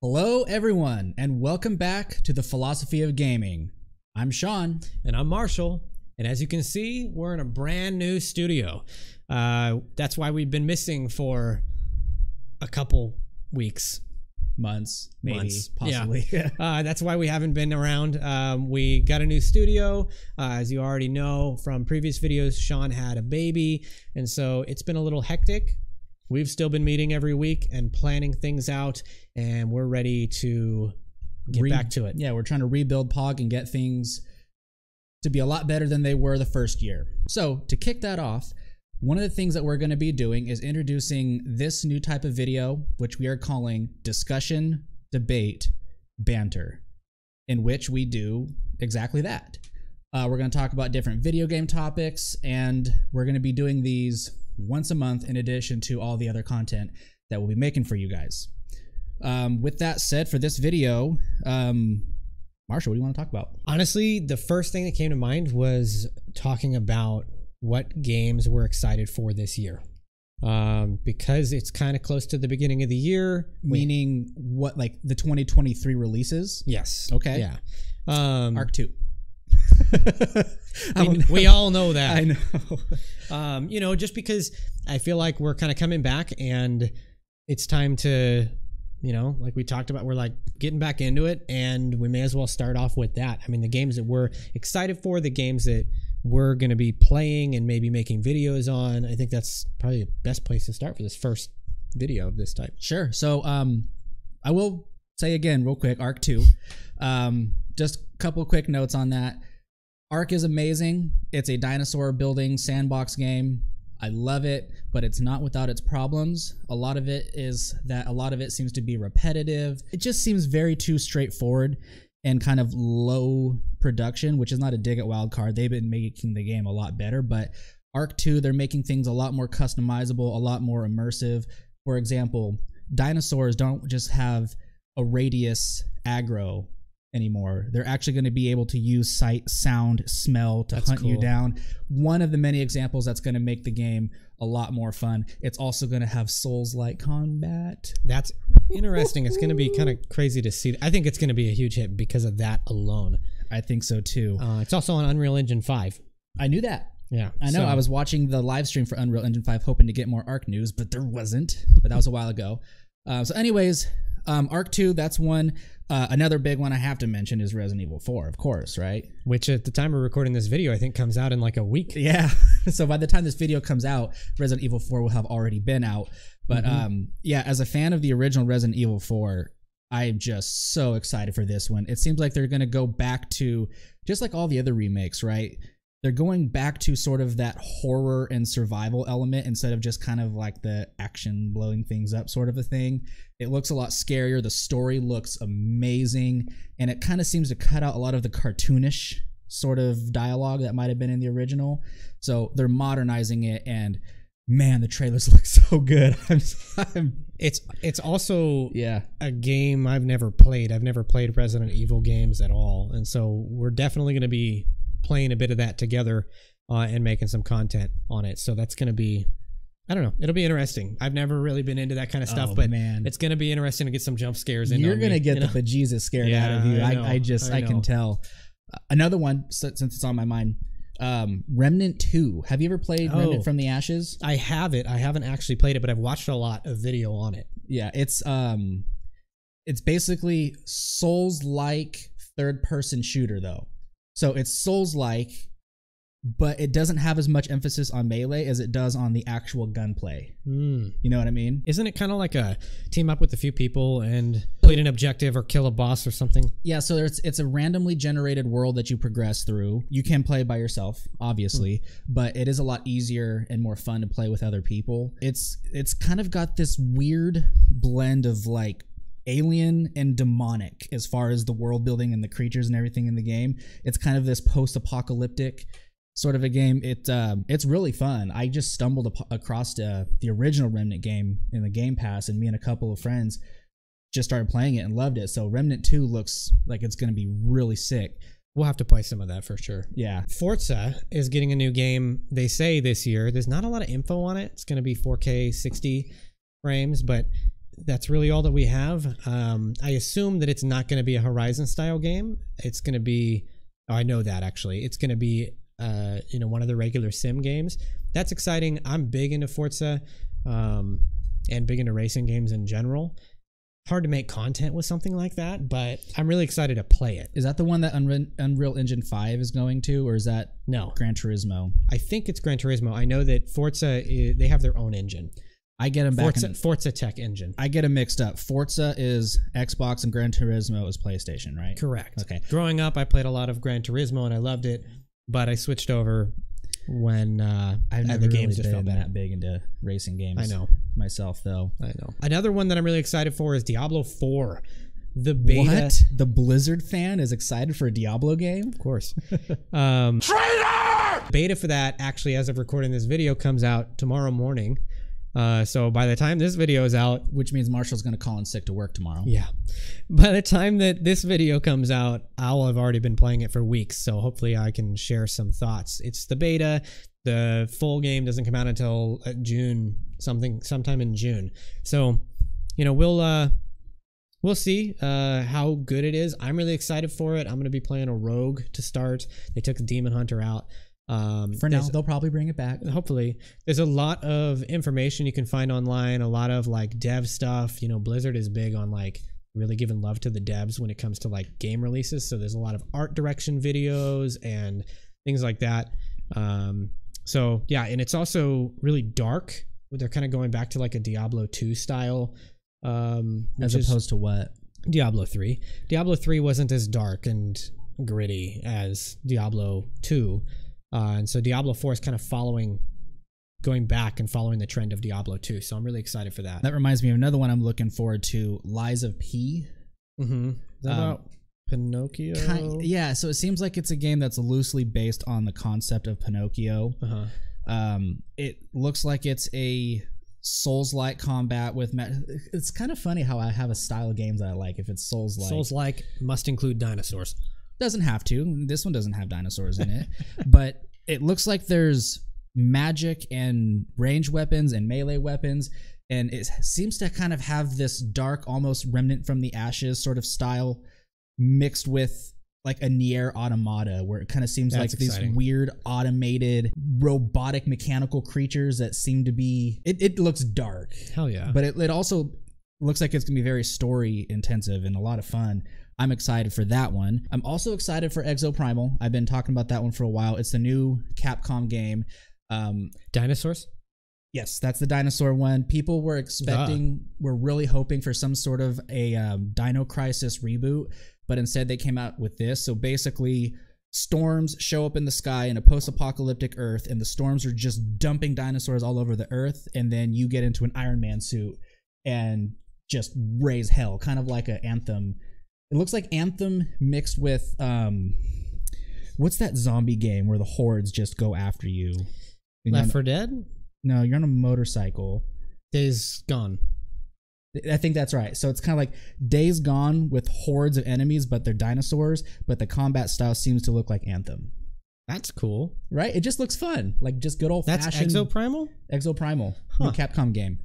Hello everyone, and welcome back to the Philosophy of Gaming. I'm Sean. And I'm Marshall. And as you can see, we're in a brand new studio. That's why we've been missing for a couple weeks. Months, maybe, possibly. Yeah. That's why we haven't been around. We got a new studio. As you already know from previous videos, Sean had a baby. And so it's been a little hectic. We've still been meeting every week and planning things out. And we're ready to get back to it. Yeah, we're trying to rebuild POG and get things to be a lot better than they were the first year. So to kick that off, one of the things that we're going to be doing is introducing this new type of video, which we are calling Discussion, Debate, Banter, in which we do exactly that. We're going to talk about different video game topics, and we're going to be doing these once a month in addition to all the other content that we'll be making for you guys. With that said, for this video, Marshall, what do you want to talk about? Honestly, the first thing that came to mind was talking about what games we're excited for this year. Because it's kind of close to the beginning of the year. Meaning what, like the 2023 releases? Yes. Okay. Yeah. Arc 2. we all know that. I know. You know, just because I feel like we're kind of coming back and it's time to, you know, like we talked about, we're like getting back into it, and we may as well start off with that. I mean, the games that we're excited for, the games that we're going to be playing and maybe making videos on. I think that's probably the best place to start for this first video of this type. Sure. So I will say again real quick, Arc 2. Just a couple quick notes on that. Arc is amazing. It's a dinosaur building sandbox game. I love it, but it's not without its problems. A lot of it seems to be repetitive. It just seems very too straightforward and kind of low production, which is not a dig at Wildcard. They've been making the game a lot better, but Arc 2, they're making things a lot more customizable, a lot more immersive. For example, dinosaurs don't just have a radius aggro anymore. They're actually going to be able to use sight, sound, smell to hunt you down. One of the many examples that's going to make the game a lot more fun. It's also going to have Souls-like combat. That's interesting. It's going to be kind of crazy to see. I think it's going to be a huge hit because of that alone. I think so too. It's also on Unreal Engine 5. I knew that. Yeah. I know. So, I was watching the live stream for Unreal Engine 5 hoping to get more Arc news, but there wasn't. But that was a while ago. So anyways, Arc 2, that's one. Another big one I have to mention is Resident Evil 4, of course, right? Which at the time we're recording this video, I think comes out in like a week. Yeah. So by the time this video comes out, Resident Evil 4 will have already been out. But yeah, as a fan of the original Resident Evil 4, I'm just so excited for this one. It seems like they're going to go back to, just like all the other remakes, right? They're going back to sort of that horror and survival element instead of just kind of like the action blowing things up sort of a thing. It looks a lot scarier. The story looks amazing. And it kind of seems to cut out a lot of the cartoonish sort of dialogue that might have been in the original. So they're modernizing it, and man, the trailers look so good. It's also yeah, a game I've never played. I've never played Resident Evil games at all. And so we're definitely going to be playing a bit of that together and making some content on it. So that's going to be, I don't know, it'll be interesting. I've never really been into that kind of stuff, but man, it's going to be interesting to get some jump scares in. You're going to get the bejesus scared out of you. I can tell. Another one, since it's on my mind, Remnant 2. Have you ever played Remnant from the Ashes? I have it. I haven't actually played it, but I've watched a lot of video on it. Yeah, it's basically Souls-like third-person shooter though. So it's Souls-like, but it doesn't have as much emphasis on melee as it does on the actual gunplay. You know what I mean? Isn't it kind of like a team up with a few people and complete an objective or kill a boss or something? Yeah, so it's a randomly generated world that you progress through. You can play by yourself, obviously, but it is a lot easier and more fun to play with other people. It's kind of got this weird blend of like alien and demonic as far as the world building and the creatures and everything in the game. It's kind of this post-apocalyptic sort of a game. It's really fun. I just stumbled across the original Remnant game in the Game Pass, and me and a couple of friends just started playing it and loved it. So Remnant 2 looks like it's going to be really sick. We'll have to play some of that for sure. Yeah. Forza is getting a new game, they say, this year. There's not a lot of info on it. It's going to be 4K 60 frames, but that's really all that we have. I assume that it's not going to be a Horizon-style game. It's going to be... Oh, I know that, actually. It's going to be, one of the regular sim games. That's exciting. I'm big into Forza and big into racing games in general. Hard to make content with something like that, but I'm really excited to play it. Is that the one that Unreal Engine 5 is going to, or is that Gran Turismo? I think it's Gran Turismo. I know that Forza, they have their own engine. I get them back. Forza Tech engine. I get them mixed up. Forza is Xbox and Gran Turismo is PlayStation, right? Correct. Okay. Growing up, I played a lot of Gran Turismo and I loved it, but I switched over when I've never the really games just felt been bad. that big into racing games. I know myself, though. I know. Another one that I'm really excited for is Diablo 4. The beta. What? The Blizzard fan is excited for a Diablo game? Of course. Traitor! Beta for that, actually, as of recording this video, comes out tomorrow morning. So by the time this video is out, which means Marshall's going to call in sick to work tomorrow. Yeah. By the time that this video comes out, I'll have already been playing it for weeks. So hopefully I can share some thoughts. It's the beta. The full game doesn't come out until June, sometime in June. So, we'll see how good it is. I'm really excited for it. I'm going to be playing a rogue to start. They took the Demon Hunter out. For now, they'll probably bring it back. Hopefully. There's a lot of information you can find online, a lot of like dev stuff. Blizzard is big on like really giving love to the devs when it comes to like game releases. So there's a lot of art direction videos and things like that. So yeah, and it's also really dark. They're kind of going back to like a Diablo 2 style. As opposed to what? Diablo 3. Diablo 3 wasn't as dark and gritty as Diablo 2. And so Diablo 4 is kind of going back and following the trend of Diablo 2. So I'm really excited for that. That reminds me of another one I'm looking forward to, Lies of P. Mm-hmm. Is that about Pinocchio? Yeah, so it seems like it's a game that's loosely based on the concept of Pinocchio. It looks like it's a Souls-like combat with... It's kind of funny how I have a style of games that I like if it's Souls-like. Souls-like must include dinosaurs. Doesn't have to. This one doesn't have dinosaurs in it. But it looks like there's magic and range weapons and melee weapons, and it seems to kind of have this dark, almost Remnant from the Ashes sort of style mixed with like a Nier Automata, where it kind of seems like these weird automated robotic mechanical creatures that seem to be... It looks dark. Hell yeah. But it also looks like it's going to be very story intensive and a lot of fun. I'm excited for that one. I'm also excited for Exoprimal. I've been talking about that one for a while. It's the new Capcom game. Dinosaurs? Yes, that's the dinosaur one. People were were really hoping for some sort of a Dino Crisis reboot, but instead they came out with this. So basically, storms show up in the sky in a post-apocalyptic Earth, and the storms are just dumping dinosaurs all over the Earth, and then you get into an Iron Man suit and just raise hell, kind of like an Anthem. It looks like Anthem mixed with what's that zombie game where the hordes just go after you? Left 4 Dead? No, you're on a motorcycle. Days Gone. I think that's right. So it's kind of like Days Gone with hordes of enemies, but they're dinosaurs, but the combat style seems to look like Anthem. That's cool. Right? It just looks fun. Like just good old fashioned. That's Exoprimal? Exoprimal. New Capcom game.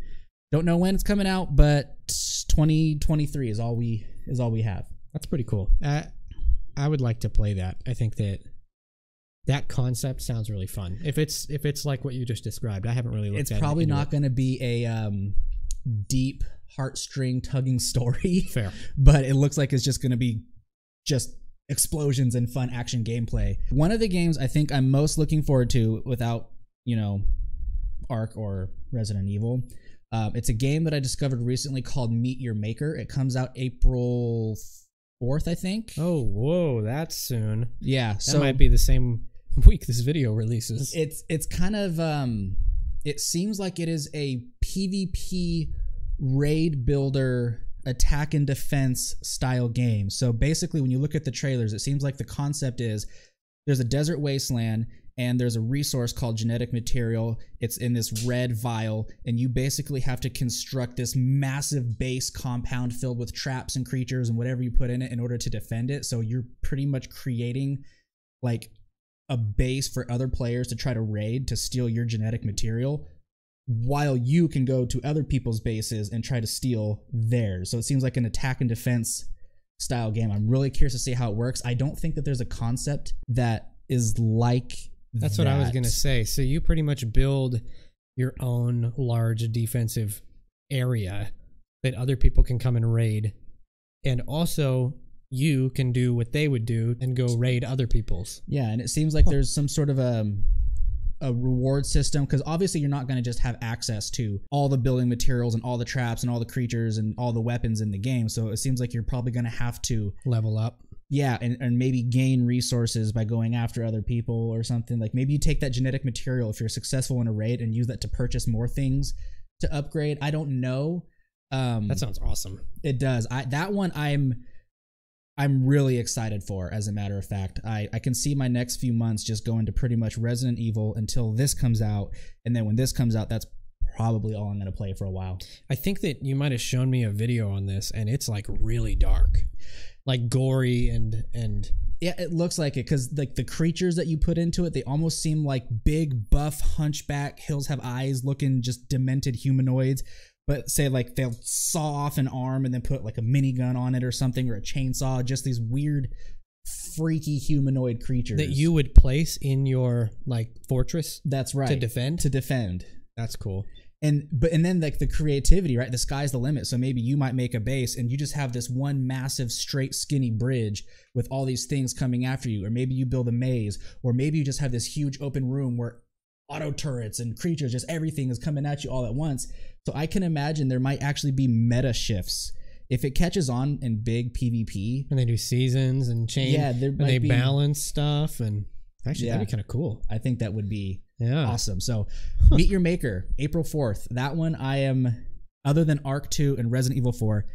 Don't know when it's coming out, but 2023 is all we have. That's pretty cool. I would like to play that. I think that concept sounds really fun. If it's like what you just described, I haven't really looked at it. It's probably not going to be a deep heartstring tugging story. Fair. But it looks like it's just going to be just explosions and fun action gameplay. One of the games I think I'm most looking forward to without, Ark or Resident Evil, it's a game that I discovered recently called Meet Your Maker. It comes out April 4th, I think. Oh, whoa, that's soon. Yeah. That might be the same week this video releases. It's kind of, it seems like it is a PvP raid builder attack and defense style game. So basically when you look at the trailers, it seems like the concept is there's a desert wasteland and there's a resource called genetic material. It's in this red vial, and you basically have to construct this massive base compound filled with traps and creatures and whatever you put in it in order to defend it. So you're pretty much creating like a base for other players to try to raid to steal your genetic material, while you can go to other people's bases and try to steal theirs. So it seems like an attack and defense style game. I'm really curious to see how it works. I don't think that there's a concept that is like That's what I was going to say. So you pretty much build your own large defensive area that other people can come and raid. And also you can do what they would do and go raid other people's. Yeah, and it seems like there's some sort of a reward system, because obviously you're not going to just have access to all the building materials and all the traps and all the creatures and all the weapons in the game. So it seems like you're probably going to have to level up. Yeah, and maybe gain resources by going after other people or something. Like maybe you take that genetic material if you're successful in a raid and use that to purchase more things to upgrade. I don't know. That sounds awesome. It does. That one I'm really excited for, as a matter of fact. I can see my next few months just going to pretty much Resident Evil until this comes out. And then when this comes out, that's probably all I'm going to play for a while. I think that you might have shown me a video on this, and it's like really dark, like gory and yeah, it looks like it, because like the creatures that you put into it, they almost seem like big, buff, hunchback, hills have eyes looking just demented humanoids. But say like they'll saw off an arm and then put like a minigun on it or something, or a chainsaw, just these weird, freaky humanoid creatures that you would place in your like fortress. That's right. To defend. That's cool. And then like the creativity, right? The sky's the limit. So maybe you might make a base and you just have this one massive straight skinny bridge with all these things coming after you. Or maybe you build a maze, or maybe you just have this huge open room where auto turrets and creatures, just everything is coming at you all at once. So I can imagine there might actually be meta shifts if it catches on in big PvP. And they do seasons and change. Yeah, they balance stuff, and actually that'd be kind of cool. I think that would be awesome. So Meet Your Maker, April 4th. That one I am, other than Ark 2 and Resident Evil 4,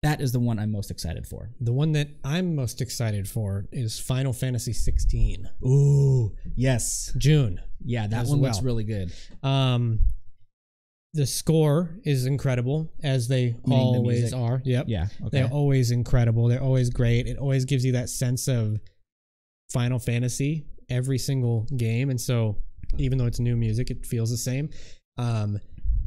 that is the one I'm most excited for. The one that I'm most excited for is Final Fantasy 16. Ooh, yes. June. Yeah, that one looks really good. The score is incredible, as they always are. Yep. Yeah. Okay. They're always incredible. They're always great. It always gives you that sense of Final Fantasy every single game. And so even though it's new music, it feels the same.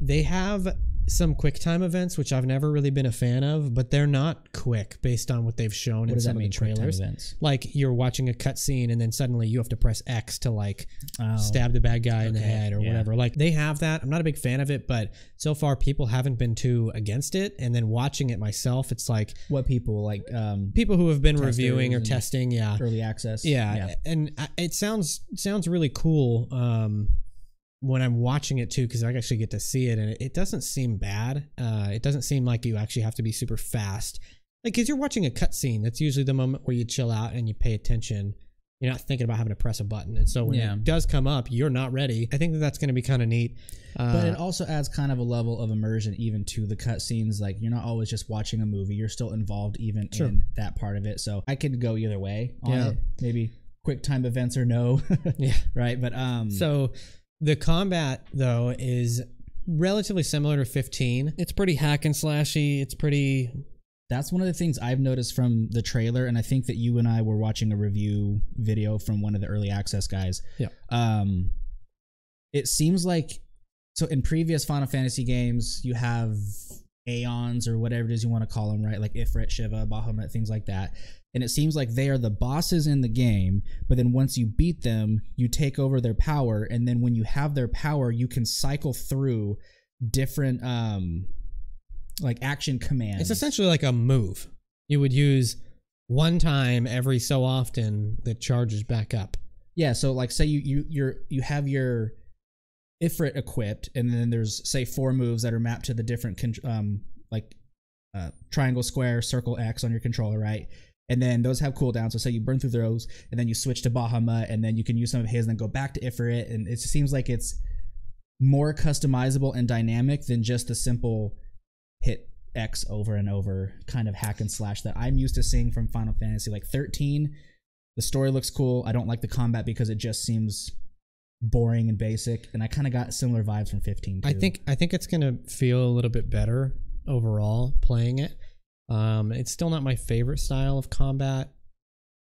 They have some quick time events, which I've never really been a fan of, but they're not quick based on what they've shown in some of the trailers. Like you're watching a cutscene and then suddenly you have to press X to like stab the bad guy in the head or whatever. Like they have that. I'm not a big fan of it, but so far people haven't been too against it. And then watching it myself, it's like what people like people who have been reviewing or testing, early access. Yeah. And it sounds really cool. When I'm watching it too, because I actually get to see it, and it doesn't seem bad. It doesn't seem like you actually have to be super fast. Like, because you're watching a cutscene, that's usually the moment where you chill out and you pay attention. You're not thinking about having to press a button. And so when it does come up, you're not ready. I think that that's going to be kind of neat. But it also adds kind of a level of immersion even to the cutscenes. Like, you're not always just watching a movie. You're still involved even in that part of it. So I could go either way on it. Maybe quick time events or no. Right? But so the combat, though, is relatively similar to 15. It's pretty hack and slashy. It's pretty... That's one of the things I've noticed from the trailer, and I think that you and I were watching a review video from one of the early access guys. Yeah. It seems like... So in previous Final Fantasy games, you have Aeons or whatever it is you want to call them, right? Like Ifrit, Shiva, Bahamut, things like that. And it seems like they are the bosses in the game, but then once you beat them, you take over their power, and then when you have their power, you can cycle through different like action commands. It's essentially like a move. You would use one time every so often that charges back up. Yeah, so like say you have your Ifrit equipped, and then there's say 4 moves that are mapped to the different triangle, square, circle, X on your controller, right? And then those have cooldowns. So say you burn through those, and then you switch to Bahamut, and then you can use some of his, and then go back to Ifrit. And it seems like it's more customizable and dynamic than just the simple hit X over and over kind of hack and slash that I'm used to seeing from Final Fantasy. Like 13, the story looks cool. I don't like the combat because it just seems boring and basic, and I kind of got similar vibes from 15 too. I think it's gonna feel a little bit better overall playing it. It's still not my favorite style of combat,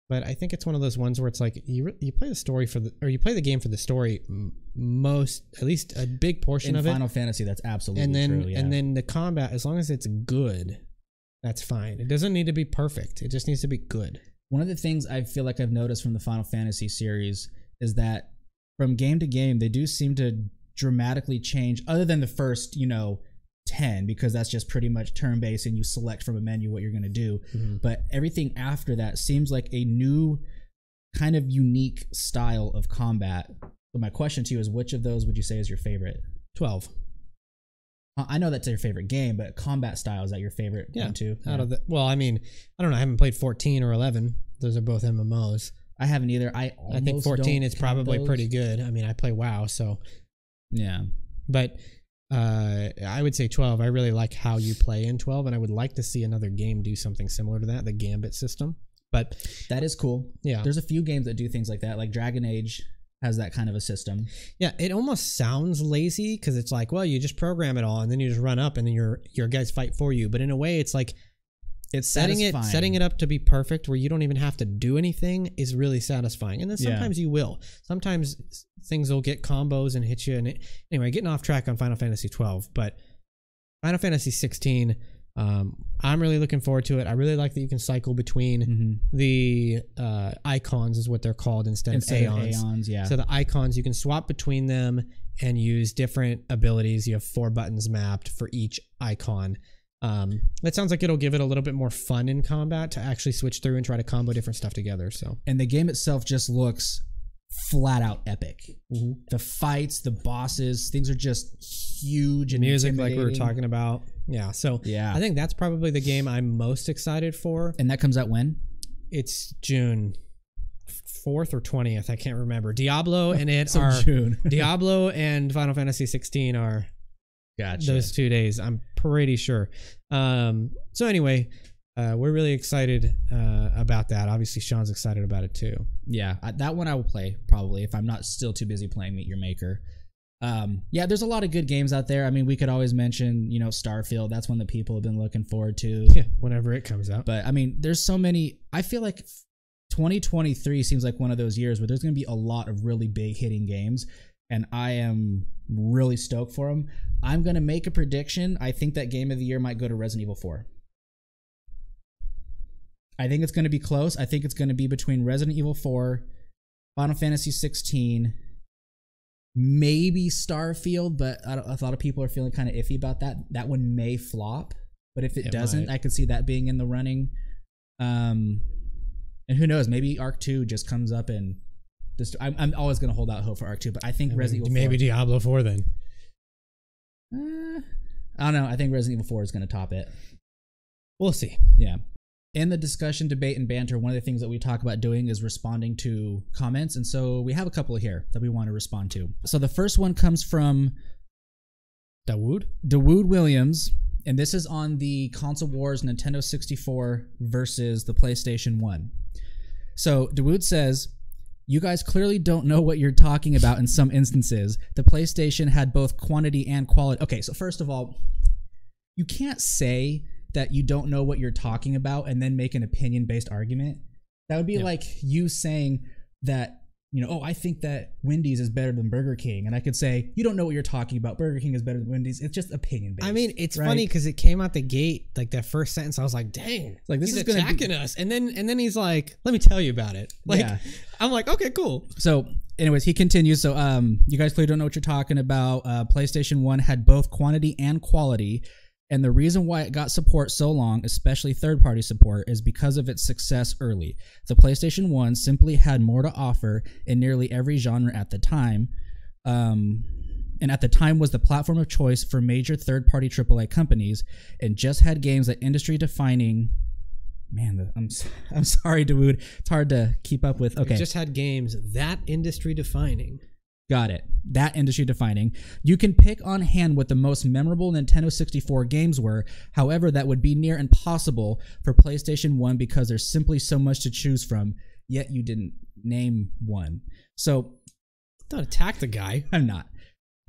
but I think it's one of those ones where it's like you play the story you play the game for the story at least a big portion of it. In Final Fantasy, that's absolutely true. Yeah. And then the combat, as long as it's good, that's fine. It doesn't need to be perfect. It just needs to be good. One of the things I feel like I've noticed from the Final Fantasy series is that from game to game, they do seem to dramatically change, other than the first, 10, because that's just pretty much turn-based and you select from a menu what you're going to do. Mm-hmm. But everything after that seems like a new kind of unique style of combat. So my question to you is, which of those would you say is your favorite? 12. I know that's your favorite game, but combat style, is that your favorite one too? Out of well, I mean, I don't know. I haven't played 14 or 11. Those are both MMOs. I haven't either. I think 14 is probably pretty good. I mean, I play WoW, so yeah. But I would say 12. I really like how you play in 12, and I would like to see another game do something similar to that, the Gambit system. But that is cool. Yeah, there's a few games that do things like that, like Dragon Age has that kind of a system. Yeah, it almost sounds lazy because it's like, well, you just program it all and then you just run up and then your guys fight for you. But in a way, it's like it's setting it up to be perfect where you don't even have to do anything is really satisfying. And then sometimes you will. Sometimes things will get combos and hit you. And anyway, getting off track on Final Fantasy 12, but Final Fantasy 16. I'm really looking forward to it. I really like that you can cycle between the icons is what they're called instead of aeons. Yeah. So the icons, you can swap between them and use different abilities. You have 4 buttons mapped for each icon. That sounds like it'll give it a little bit more fun in combat to actually switch through and try to combo different stuff together. So, and the game itself just looks flat out epic. The fights, the bosses, things are just huge. And music, like we were talking about. Yeah, so I think that's probably the game I'm most excited for. And that comes out when? It's June 4th or 20th. I can't remember. Diablo and it are June. Diablo and Final Fantasy 16 are those 2 days. I'm pretty sure. So anyway, we're really excited about that. Obviously, Sean's excited about it too. Yeah, that one I will play probably if I'm not still too busy playing Meet Your Maker. Yeah, there's a lot of good games out there. I mean, we could always mention, Starfield. That's one that people have been looking forward to. Yeah, whenever it comes out. But I mean, there's so many. I feel like 2023 seems like one of those years where there's going to be a lot of really big hitting games, and I am really stoked for them. I'm going to make a prediction. I think that game of the year might go to Resident Evil 4. I think it's going to be close. I think it's going to be between Resident Evil 4, Final Fantasy 16, maybe Starfield, but a lot of people are feeling kind of iffy about that. That one may flop, but if it doesn't, I could see that being in the running. And who knows? Maybe Arc 2 just comes up and just. I'm always going to hold out hope for Arc 2, but I think Resident Evil 4. Maybe Diablo 4 then. I don't know. I think Resident Evil 4 is going to top it. We'll see. Yeah. In the discussion, debate, and banter, one of the things that we talk about doing is responding to comments. And so we have a couple here that we want to respond to. So the first one comes from Dawood Williams. And this is on the Console Wars Nintendo 64 versus the PlayStation 1. So Dawood says, you guys clearly don't know what you're talking about in some instances. The PlayStation had both quantity and quality. Okay, so first of all, you can't say that you don't know what you're talking about and then make an opinion-based argument. That would be like you saying that, I think that Wendy's is better than Burger King. And I could say, you don't know what you're talking about. Burger King is better than Wendy's. It's just opinion-based. I mean, it's funny because it came out the gate, like that first sentence, I was like, dang, like this he's is attacking us. And then he's like, let me tell you about it. Like, I'm like, okay, cool. So anyways, he continues. So you guys clearly don't know what you're talking about. PlayStation 1 had both quantity and quality. And the reason why it got support so long, especially third-party support, is because of its success early. The PlayStation 1 simply had more to offer in nearly every genre at the time. And at the time was the platform of choice for major third-party AAA companies and just had games that industry-defining... Man, I'm sorry, Dawood. It's hard to keep up with. Okay. It just had games that industry-defining. Got it. That industry defining. You can pick on hand what the most memorable Nintendo 64 games were. However, that would be near impossible for PlayStation 1 because there's simply so much to choose from, yet you didn't name one. So Don't attack the guy. I'm not.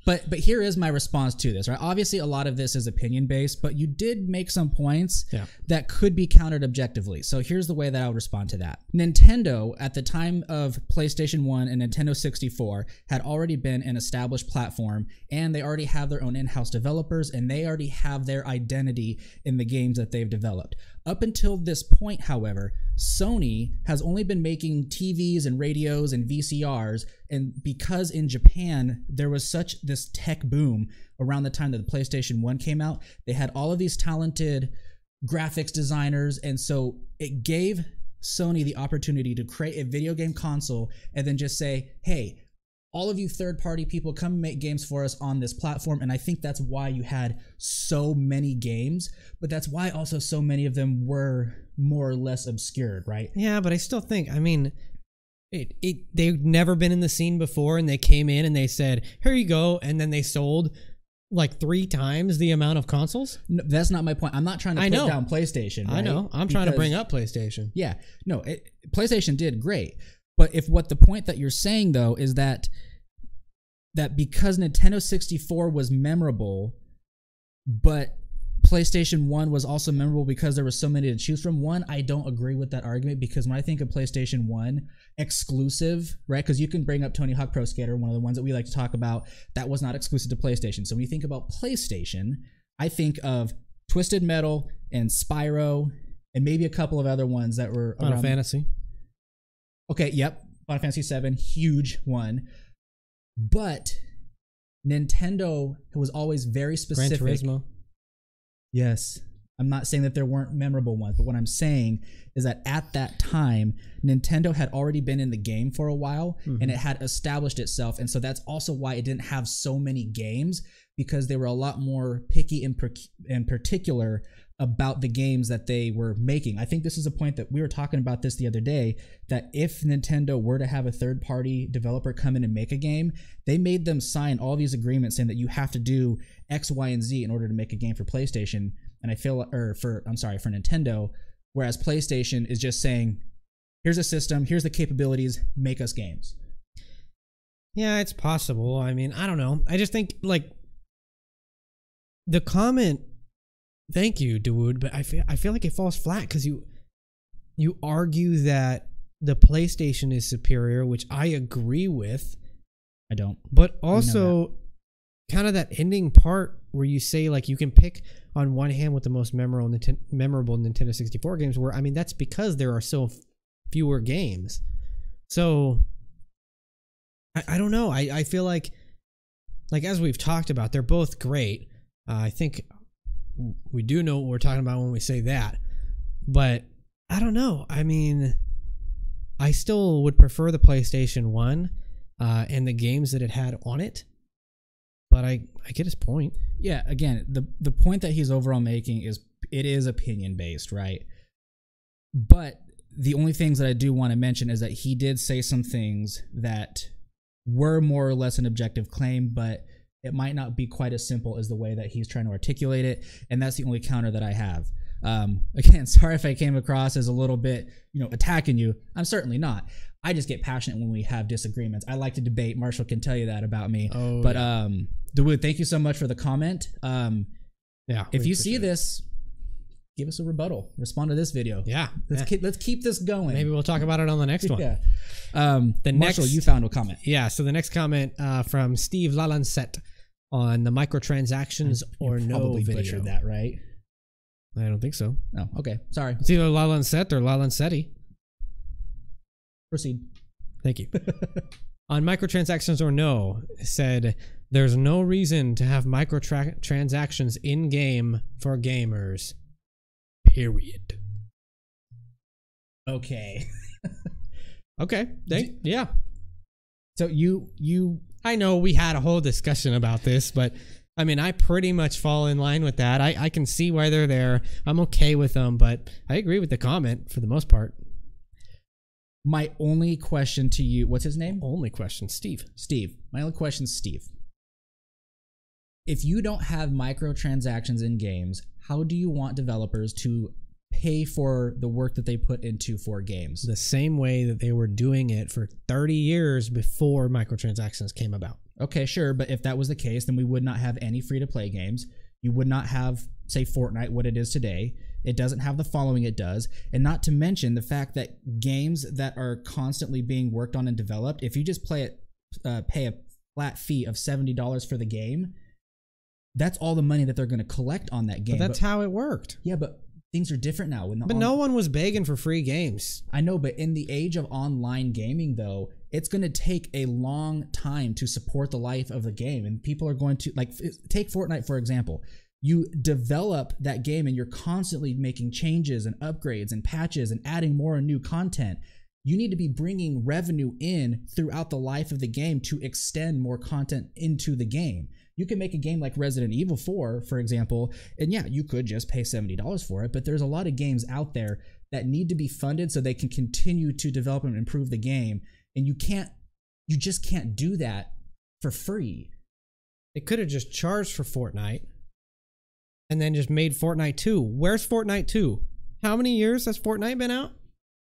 But here is my response to this, right? Obviously, a lot of this is opinion-based, but you did make some points that could be countered objectively. So here's the way that I would respond to that. Nintendo, at the time of PlayStation 1 and Nintendo 64, had already been an established platform, and they already have their own in-house developers, and they already have their identity in the games that they've developed. Up until this point, however, Sony has only been making TVs and radios and VCRs, and because in Japan there was such this tech boom around the time that the PlayStation 1 came out, they had all of these talented graphics designers, and so it gave Sony the opportunity to create a video game console and then just say, hey, all of you third-party people, come make games for us on this platform. And I think that's why you had so many games, but that's why also so many of them were more or less obscured, right? Yeah, but I still think, I mean, they've never been in the scene before, and they came in and they said, here you go, and then they sold like 3 times the amount of consoles. No, that's not my point. I'm not trying to put down PlayStation. Right? I know. I'm trying to bring up PlayStation. Yeah. No, PlayStation did great. But what the point that you're saying, though, is that because Nintendo 64 was memorable, but PlayStation 1 was also memorable because there were so many to choose from. One, I don't agree with that argument, because when I think of PlayStation 1 exclusive, right, because you can bring up Tony Hawk Pro Skater, one of the ones that we like to talk about, that was not exclusive to PlayStation. So when you think about PlayStation, I think of Twisted Metal and Spyro and maybe a couple of other ones that were Final Fantasy. Okay, yep. Final Fantasy 7, huge one. But Nintendo was always very specific. Gran Turismo. Yes. I'm not saying that there weren't memorable ones, but what I'm saying is that at that time, Nintendo had already been in the game for a while, and it had established itself. And so that's also why it didn't have so many games, because they were a lot more picky in particular about the games that they were making. I think this is a point that we were talking about this the other day, that if Nintendo were to have a third-party developer come in and make a game, they made them sign all these agreements saying that you have to do X, Y, and Z in order to make a game for PlayStation. And I feel, for Nintendo, whereas PlayStation is just saying, here's a system, here's the capabilities, make us games. Yeah, it's possible. I mean, I don't know. I just think, like, the comment, thank you, Dawood, but I feel like it falls flat, because you argue that the PlayStation is superior, which I agree with. I don't. But also, kind of that ending part where you say, like, you can pick on one hand with the most memorable Nintendo 64 games, where, I mean, that's because there are so fewer games. So, I don't know. I feel like as we've talked about, they're both great. I think we do know what we're talking about when we say that. But I don't know. I mean, I still would prefer the PlayStation 1 and the games that it had on it. But I get his point. Yeah, again, the point that he's overall making is it is opinion based, right? But the only things that I do want to mention is that he did say some things that were more or less an objective claim, but it might not be quite as simple as the way that he's trying to articulate it, and that's the only counter that I have. Again, sorry if I came across as a little bit, attacking you. I'm certainly not. I just get passionate when we have disagreements. I like to debate. Marshall can tell you that about me. Oh, but yeah. Dawood, thank you so much for the comment. Yeah. If you see this, give us a rebuttal. Respond to this video. Yeah. Let's keep this going. Maybe we'll talk about it on the next one. Yeah. Marshall, you found a comment. Yeah. So the next comment from Steve Lalancet on the microtransactions or no probably video. Butchered that, right? I don't think so. Oh, okay. Sorry. It's either Lalancet or Lalancetti. Proceed. Thank you. On microtransactions or no, said there's no reason to have microtransactions in game for gamers. Period. Okay. Okay. Yeah. So you I know we had a whole discussion about this, but I mean, I pretty much fall in line with that. I can see why they're there. I'm okay with them, but I agree with the comment for the most part. My only question to you, what's his name? Only question, Steve. My only question is Steve. If you don't have microtransactions in games, how do you want developers to pay for the work that they put into 4 games. The same way that they were doing it for 30 years before microtransactions came about. Okay, sure, but if that was the case, then we would not have any free-to-play games. You would not have, say, Fortnite, what it is today. It doesn't have the following it does. And not to mention the fact that games that are constantly being worked on and developed, if you just pay a flat fee of $70 for the game, that's all the money that they're going to collect on that game. But that's how it worked. Yeah, but things are different now. But no one was begging for free games. I know, but in the age of online gaming, though, it's going to take a long time to support the life of the game. And people are going to, like, take Fortnite, for example. You develop that game and you're constantly making changes and upgrades and patches and adding more and new content. You need to be bringing revenue in throughout the life of the game to extend more content into the game. You can make a game like Resident Evil 4, for example, and yeah, you could just pay $70 for it, but there's a lot of games out there that need to be funded so they can continue to develop and improve the game, and you just can't do that for free. They could have just charged for Fortnite and then just made Fortnite 2. Where's Fortnite 2? How many years has Fortnite been out?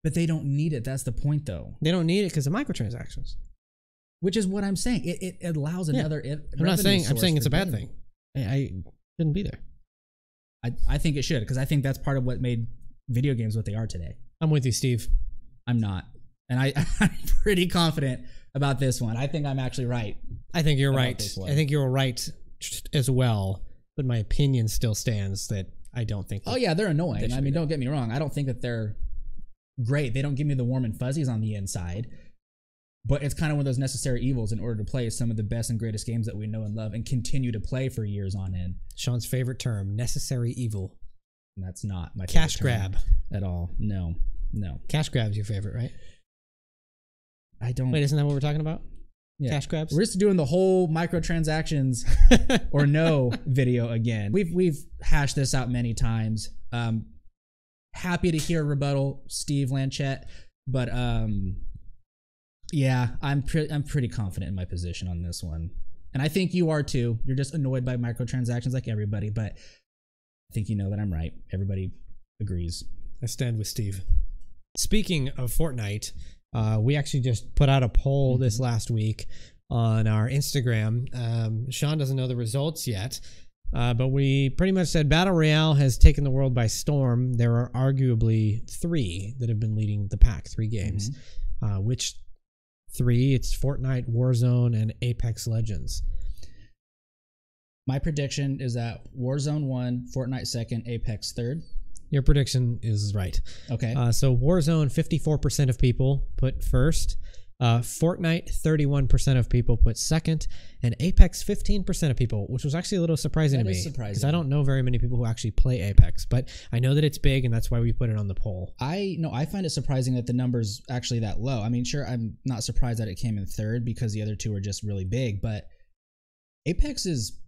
But they don't need it. That's the point, though. They don't need it because of microtransactions. Which is what I'm saying. It allows another. I'm not saying. I'm saying it's a bad thing. I shouldn't be there. I think it should, because I think that's part of what made video games what they are today. I'm with you, Steve. I'm not, and I'm pretty confident about this one. I think I'm actually right. I think you're right. I think you're right as well. But my opinion still stands that I don't think. Oh yeah, they're annoying. I mean, don't get me wrong. I don't think that they're great. They don't give me the warm and fuzzies on the inside. But it's kind of one of those necessary evils in order to play some of the best and greatest games that we know and love and continue to play for years on end. Sean's favorite term, necessary evil. And that's not my cash grab at all. No. Cash grab's your favorite, right? I don't. Wait, isn't that what we're talking about? Yeah. Cash grabs? We're just doing the whole microtransactions or no video again. We've hashed this out many times. Happy to hear a rebuttal, Steve Lanchette, but yeah, I'm pretty confident in my position on this one. And I think you are too. You're just annoyed by microtransactions like everybody, but I think you know that I'm right. Everybody agrees. I stand with Steve. Speaking of Fortnite, we actually just put out a poll this last week on our Instagram. Sean doesn't know the results yet, but we pretty much said Battle Royale has taken the world by storm. There are arguably 3 that have been leading the pack, 3 games. Which 3? It's Fortnite, Warzone, and Apex Legends. My prediction is that Warzone 1, Fortnite 2nd, Apex 3rd. Your prediction is right. Okay. So Warzone, 54% of people put first. Fortnite, 31% of people put second. And Apex, 15% of people, which was actually a little surprising to me. That is surprising. Because I don't know very many people who actually play Apex. But I know that it's big, and that's why we put it on the poll. I find it surprising that the number's actually that low. I mean, sure, I'm not surprised that it came in 3rd because the other 2 are just really big. But Apex is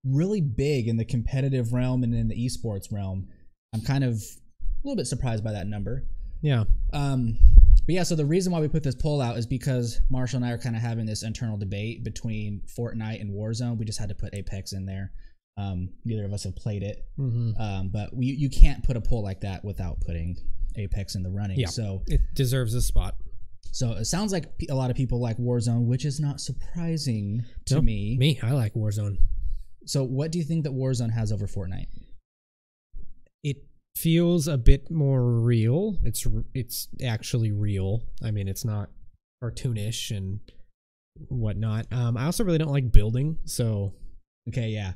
really big in the competitive realm and in the esports realm. I'm kind of a little bit surprised by that number. Yeah. But yeah, so the reason why we put this poll out is because Marshall and I are kind of having this internal debate between Fortnite and Warzone. We just had to put Apex in there. Neither of us have played it. But you can't put a poll like that without putting Apex in the running. Yeah, so it deserves a spot. So it sounds like a lot of people like Warzone, which is not surprising to me. Me, I like Warzone. So what do you think that Warzone has over Fortnite? It feels a bit more real. It's actually real. I mean, it's not cartoonish and whatnot. I also really don't like building, so okay, yeah.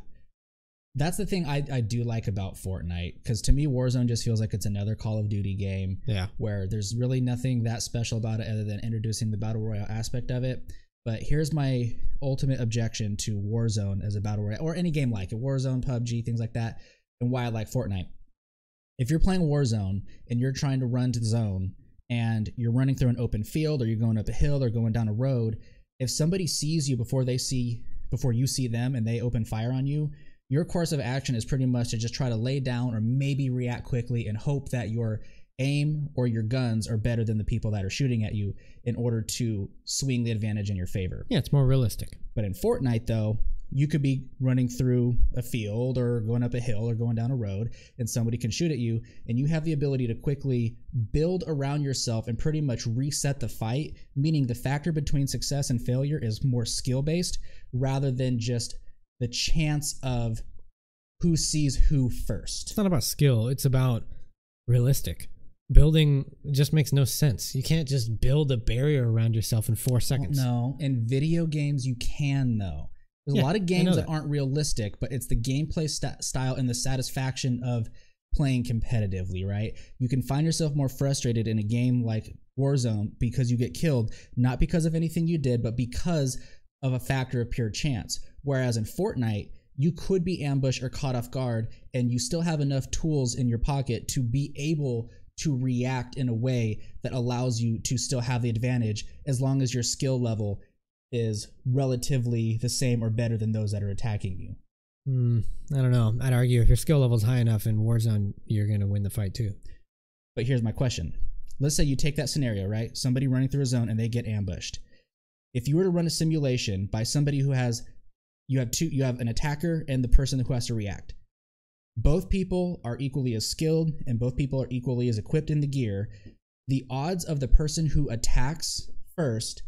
That's the thing I do like about Fortnite, because to me Warzone just feels like it's another Call of Duty game. Yeah. Where there's really nothing that special about it other than introducing the Battle Royale aspect of it. But here's my ultimate objection to Warzone as a Battle Royale, or any game like it, Warzone, PUBG, things like that, and why I like Fortnite. If you're playing Warzone and you're trying to run to the zone and you're running through an open field, or you're going up a hill or going down a road, if somebody sees you before you see them and they open fire on you, your course of action is pretty much to just try to lay down or maybe react quickly and hope that your aim or your guns are better than the people that are shooting at you in order to swing the advantage in your favor. Yeah, it's more realistic. But in Fortnite, though, you could be running through a field or going up a hill or going down a road, and somebody can shoot at you, and you have the ability to quickly build around yourself and pretty much reset the fight, meaning the factor between success and failure is more skill-based rather than just the chance of who sees who first. It's not about skill. It's about realistic. Building just makes no sense. You can't just build a barrier around yourself in 4 seconds. No, in video games you can, though. There's a lot of games that aren't realistic, but it's the gameplay style and the satisfaction of playing competitively, right? You can find yourself more frustrated in a game like Warzone because you get killed, not because of anything you did, but because of a factor of pure chance. Whereas in Fortnite, you could be ambushed or caught off guard, and you still have enough tools in your pocket to be able to react in a way that allows you to still have the advantage as long as your skill level is relatively the same or better than those that are attacking you. I don't know. I'd argue if your skill level is high enough in Warzone, you're going to win the fight too. But here's my question. Let's say you take that scenario, right? Somebody running through a zone and they get ambushed. If you were to run a simulation by somebody who has, you have an attacker and the person who has to react. Both people are equally as skilled and both people are equally as equipped in the gear. The odds of the person who attacks first,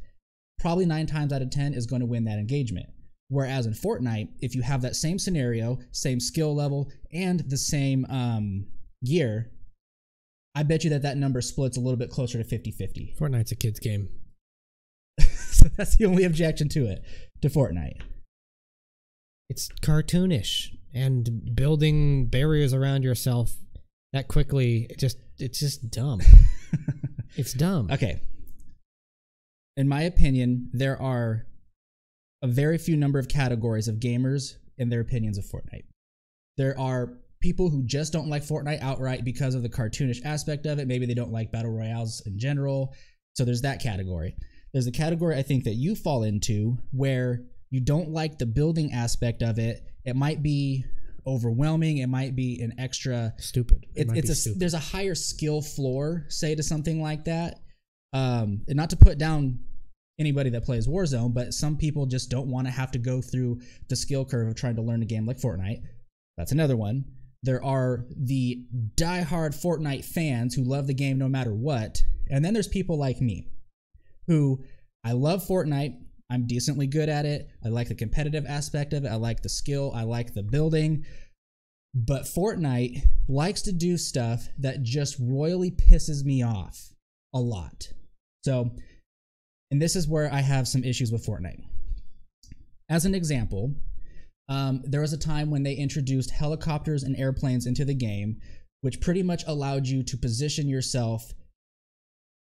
probably 9 times out of 10 is going to win that engagement. Whereas in Fortnite, if you have that same scenario, same skill level, and the same gear, I bet you that number splits a little bit closer to 50-50. Fortnite's a kid's game. So that's the only objection to it, to Fortnite. It's cartoonish, and building barriers around yourself that quickly, it's just dumb. It's dumb. Okay. In my opinion, there are a very few number of categories of gamers and their opinions of Fortnite. There are people who just don't like Fortnite outright because of the cartoonish aspect of it. Maybe they don't like battle royales in general. So there's that category. There's a category I think that you fall into where you don't like the building aspect of it. It might be overwhelming. It might be an extra stupid. There's a higher skill floor, say, to something like that. And not to put down anybody that plays Warzone, but some people just don't want to have to go through the skill curve of trying to learn a game like Fortnite. That's another one. There are the diehard Fortnite fans who love the game no matter what. And then there's people like me who, I love Fortnite. I'm decently good at it. I like the competitive aspect of it. I like the skill. I like the building. But Fortnite likes to do stuff that just royally pisses me off a lot. So, and this is where I have some issues with Fortnite. As an example, there was a time when they introduced helicopters and airplanes into the game, which pretty much allowed you to position yourself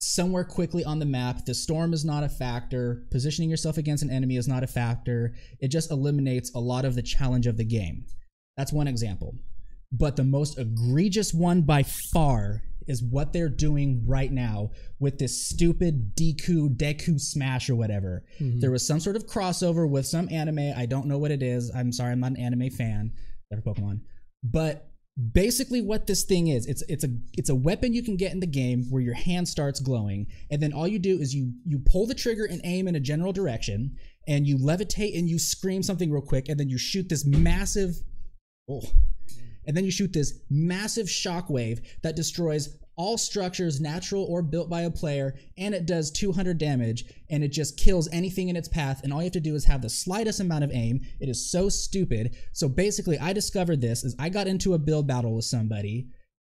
somewhere quickly on the map. The storm is not a factor. Positioning yourself against an enemy is not a factor. It just eliminates a lot of the challenge of the game. That's one example. But the most egregious one by far is what they're doing right now with this stupid Deku Smash or whatever. There was some sort of crossover with some anime. I don't know what it is. I'm sorry, I'm not an anime fan. Never Pokemon. But basically what this thing is, it's a weapon you can get in the game where your hand starts glowing, and then all you do is you pull the trigger and aim in a general direction, and you levitate and you scream something real quick, and then you shoot this massive shockwave that destroys all structures, natural or built by a player, and it does 200 damage, and it just kills anything in its path, and all you have to do is have the slightest amount of aim. It is so stupid. So basically, I discovered this as I got into a build battle with somebody,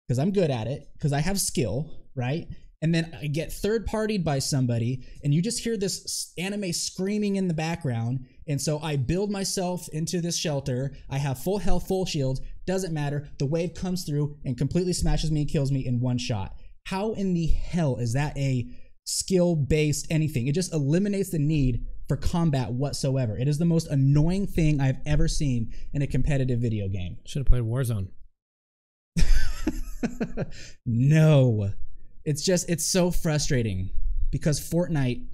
because I'm good at it, because I have skill, right? And then I get third-partied by somebody, and you just hear this anime screaming in the background, and so I build myself into this shelter. I have full health, full shields, doesn't matter. The wave comes through and completely smashes me and kills me in one shot. How in the hell is that a skill-based anything? It just eliminates the need for combat whatsoever. It is the most annoying thing I've ever seen in a competitive video game. Should have played Warzone. No. It's so frustrating because Fortnite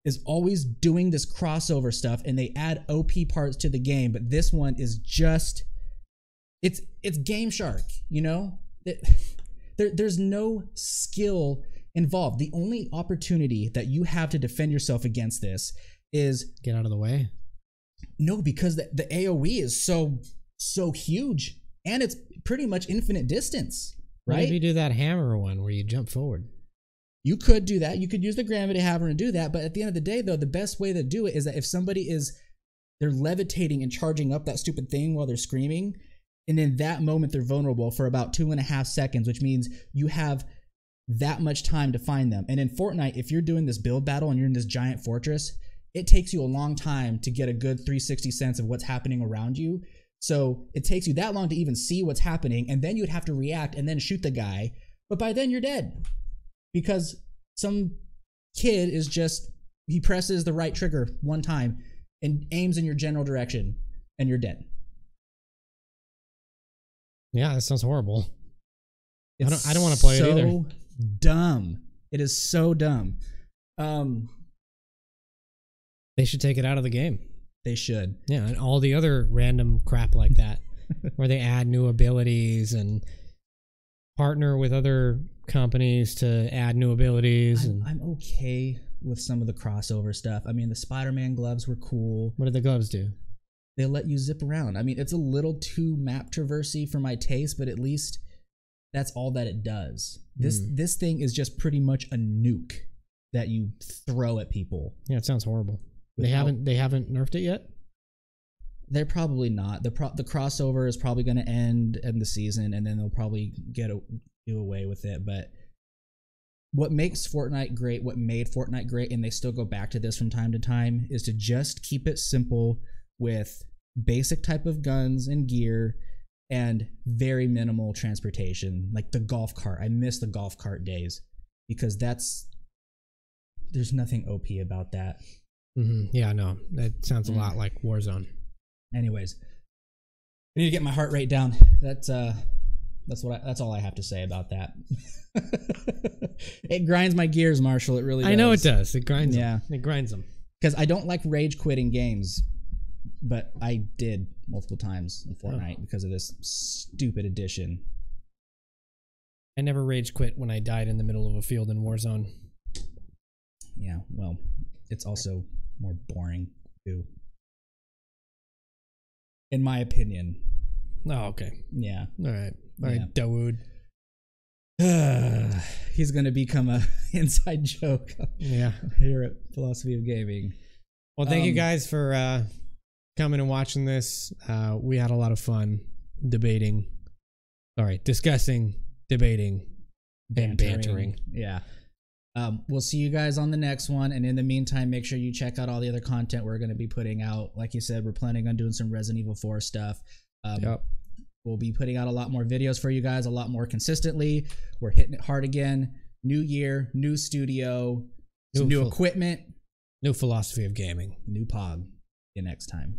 is always doing this crossover stuff and they add OP parts to the game, but this one is just, it's Game Shark, you know? There's no skill involved. The only opportunity that you have to defend yourself against this is get out of the way. No, because the AoE is so huge, and it's pretty much infinite distance, What right? if you do that hammer one where you jump forward? You could do that. You could use the gravity hammer and do that. But at the end of the day, though, the best way to do it is that if somebody they're levitating and charging up that stupid thing while they're screaming, and in that moment they're vulnerable for about 2.5 seconds, which means you have that much time to find them. And in Fortnite, if you're doing this build battle and you're in this giant fortress, it takes you a long time to get a good 360 sense of what's happening around you. So it takes you that long to even see what's happening, and then you'd have to react and then shoot the guy. But by then you're dead. Because some kid he presses the right trigger one time and aims in your general direction, and you're dead. Yeah, that sounds horrible. I It's don't want to play it either. So dumb. It is so dumb. They should take it out of the game. They should. Yeah, and all the other random crap like that, where they add new abilities and partner with other companies to add new abilities. I'm okay with some of the crossover stuff. I mean, the Spider-Man gloves were cool. What do the gloves do? They let you zip around. I mean, it's a little too map traversy for my taste, but at least that's all that it does. This thing is just pretty much a nuke that you throw at people. Yeah, it sounds horrible. They haven't nerfed it yet? They're probably not. The crossover is probably going to end in the season, and then they'll probably do away with it. But what makes Fortnite great, what made Fortnite great, and they still go back to this from time to time, is to just keep it simple with basic type of guns and gear and very minimal transportation, like the golf cart. I miss the golf cart days because there's nothing OP about that. Mm-hmm. Yeah, no, that sounds a lot like Warzone. Anyways, I need to get my heart rate down. That's all I have to say about that. It grinds my gears, Marshall. It really does. I know it does. It grinds Yeah. them. It grinds them. Because I don't like rage quitting games, but I did multiple times in Fortnite because of this stupid addition. I never rage quit when I died in the middle of a field in Warzone. Yeah, well, it's also more boring too, in my opinion. Oh, okay. Yeah. All right, Dawood. He's gonna become a inside joke. Yeah. Here at Philosophy of Gaming. Well, thank you guys for coming and watching this. We had a lot of fun discussing, debating, and bantering. Yeah. We'll see you guys on the next one. And in the meantime, make sure you check out all the other content we're going to be putting out. Like you said, we're planning on doing some Resident Evil 4 stuff. Yep. We'll be putting out a lot more videos for you guys, a lot more consistently. We're hitting it hard again. New year, new studio, new equipment. New philosophy of gaming. New pog. See you next time.